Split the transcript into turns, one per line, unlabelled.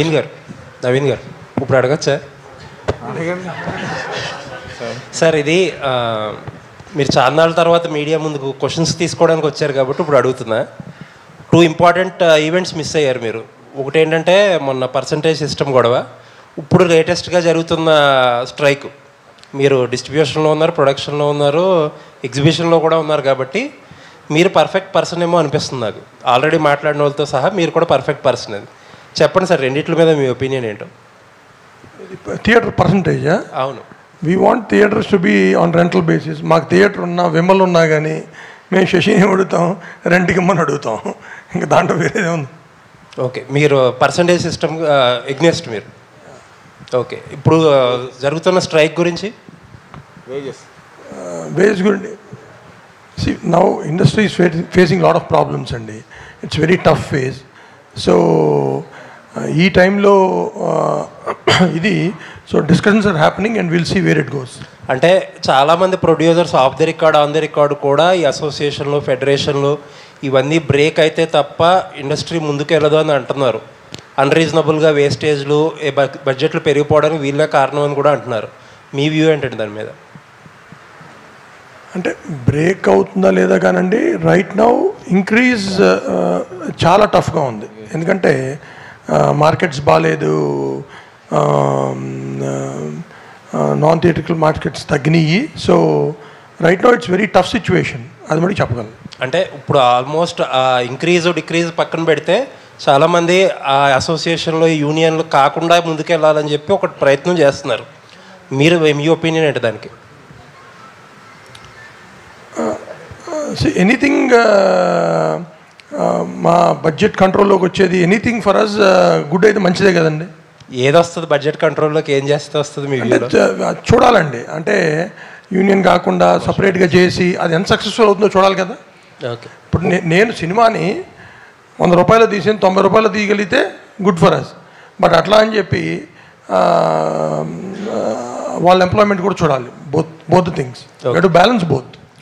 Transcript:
నవీన్ గారు ఇప్పుడు అడగచ్చా సార్? ఇది మీరు చాన్నాళ్ళ తర్వాత మీడియా ముందుకు క్వశ్చన్స్ తీసుకోవడానికి వచ్చారు కాబట్టి ఇప్పుడు అడుగుతున్నా. 2 ఇంపార్టెంట్ ఈవెంట్స్ మిస్ అయ్యారు మీరు. ఒకటి ఏంటంటే మొన్న పర్సంటేజ్ సిస్టమ్ గొడవ, ఇప్పుడు లేటెస్ట్గా జరుగుతున్న స్ట్రైక్. మీరు డిస్ట్రిబ్యూషన్లో ఉన్నారు, ప్రొడక్షన్లో ఉన్నారు, ఎగ్జిబిషన్లో కూడా ఉన్నారు కాబట్టి మీరు పర్ఫెక్ట్ పర్సన్ ఏమో అనిపిస్తుంది నాకు. ఆల్రెడీ మాట్లాడిన వాళ్ళతో సహా మీరు కూడా పర్ఫెక్ట్ పర్సన్. అది చెప్పండి సార్, రెండిట్ల మీద మీ ఒపీనియన్ ఏంటో.
థియేటర్ పర్సంటేజా?
అవును.
We want theatres to be on rental basis. మాకు థియేటర్ ఉన్నా, విమల్ ఉన్నా కానీ మేము శశిని అడుగుతాం, రెంట్కి ఇమ్మని అడుగుతాం. ఇంకా దాంట్లో వేరేదే ఉంది.
ఓకే, మీరు పర్సంటేజ్ సిస్టమ్ ఎగ్నెస్ట్ మీరు. ఓకే, ఇప్పుడు జరుగుతున్న స్ట్రైక్ గురించి,
వేజ్ గురించి. Now industry is facing lot of problems అండి. It's very tough phase. So ఈ టైంలో ఇది discussions are happening and will see where it goes.
అంటే చాలామంది producers off the record, on the record కూడా ఈ అసోసియేషన్లు, ఫెడరేషన్లు ఇవన్నీ బ్రేక్ అయితే తప్ప ఇండస్ట్రీ ముందుకు వెళ్ళదు అని అంటున్నారు. అన్రీజనబుల్గా వేస్టేజ్లు, బడ్జెట్లు పెరిగిపోవడానికి వీళ్ళే కారణం అని కూడా అంటున్నారు. మీ వ్యూ ఏంటంటే దాని మీద?
అంటే బ్రేక్ అవుతుందా లేదా కానండి, రైట్ నౌ ఇంక్రీజ్ చాలా టఫ్గా ఉంది. ఎందుకంటే మార్కెట్స్ బాగాలేదు, నాన్ థియేట్రికల్ మార్కెట్స్ తగ్గినాయి. So right now it's very tough situation, అది మటుకు చెప్పగలను.
అంటే ఇప్పుడు ఆల్మోస్ట్ ఇంక్రీజ్ డిక్రీజ్ పక్కన పెడితే చాలామంది ఆ అసోసియేషన్లో, యూనియన్లు కాకుండా ముందుకెళ్ళాలని చెప్పి ఒక ప్రయత్నం చేస్తున్నారు. మీరు మీ ఒపీనియన్ ఏంటి దానికి?
ఎనీథింగ్ మా బడ్జెట్ కంట్రోల్లోకి వచ్చేది, ఎనీథింగ్ ఫర్ అస్ గుడ్ అయితే మంచిదే కదండి.
ఏది వస్తుంది బడ్జెట్ కంట్రోల్లోకి, ఏం చేస్తే వస్తుంది మీ వ్యూలో?
చూడాలండి. అంటే యూనియన్ కాకుండా సపరేట్గా చేసి అది ఎంత సక్సెస్ఫుల్ అవుతుందో చూడాలి కదా.
ఓకే,
ఇప్పుడు నేను సినిమాని 100 రూపాయలు తీసి 90 రూపాయలు తీయగలిగితే గుడ్ ఫర్ అస్. బట్ అట్లా అని చెప్పి వాళ్ళ ఎంప్లాయ్మెంట్ కూడా చూడాలి. Both things to balance both.